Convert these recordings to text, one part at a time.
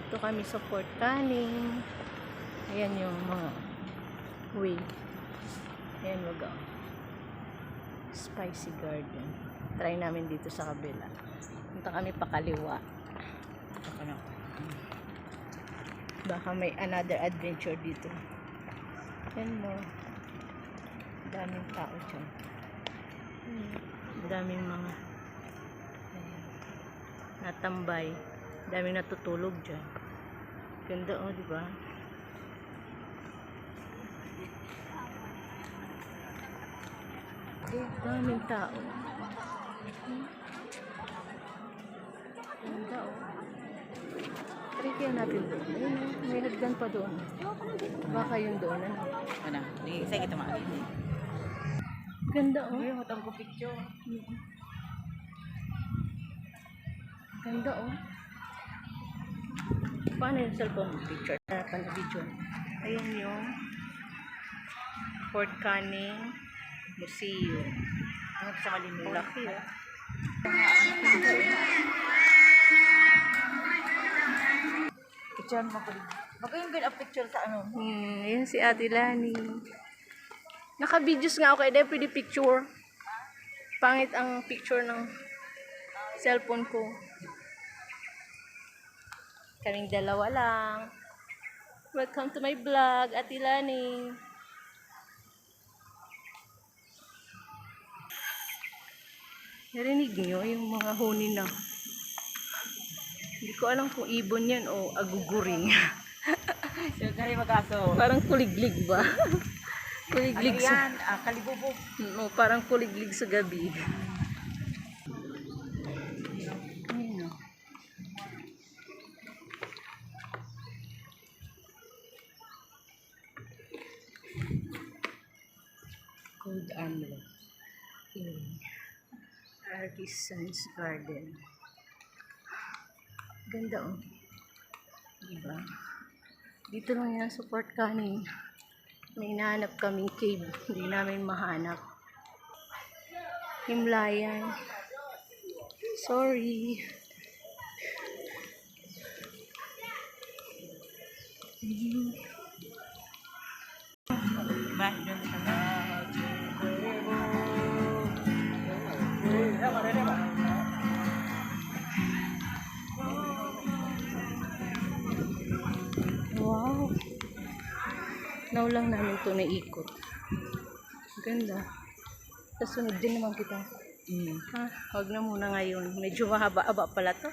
Dito kami sa Fort Canning. Ayan yung mga way. Ayan, wag ako. Spicy Garden. Try namin dito sa kabila. Punta kami pakaliwa. Baka may another adventure dito. Ayan mo. Daming tao dyan. Daming mga natambay. Daming natutulog dyan. Ganda oh, di ba? Daming tao. Ganda oh. Try kaya natin doon. Ayun, may hagdan pa doon. Baka yun doon. Ano? Isa kita makakita. Ganda oh. Ay, matang ko picture. Ganda oh. Paano yung cellphone picture? Harapan na video. Ayan yung Fort Canning Museum. Ano sa malimutan? Laki oh. Picture mo ko. Baka yung good picture sa ano? Ayan si Ate Lani. Naka-videos nga ako kaya pwede picture. Pangit ang picture ng cellphone ko. Kaming dalawa lang. Welcome to my vlog, Ate Lani. Narinig niyo yung mga huni na. Hindi ko alam kung ibon yan o aguguring. Yung kari magaso. Parang kuliglig ba? Kuliglig Ano yan? Kalibubog. No, parang kuliglig sa gabi. Ayun, oh. Cold Armlet. Artisan's Garden. Ganda oh. Diba? Dito lang yan sa Fort Canning. May hinahanap kaming cave. Hindi namin mahanap. Himlayan. Sorry. Ba, doon sa na. Wow. Now lang namin ito naikot. Ganda. Kasunod din naman kita. Ha? Huwag na muna ngayon. Medyo mahaba-haba pala to.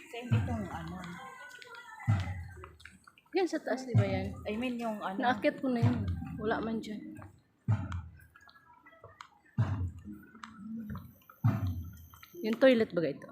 Same itong ano. Yan sa taas, di ba yan? I mean yung ano. Naakyat ko na yun. Wala man dyan. Yung toilet ba ito?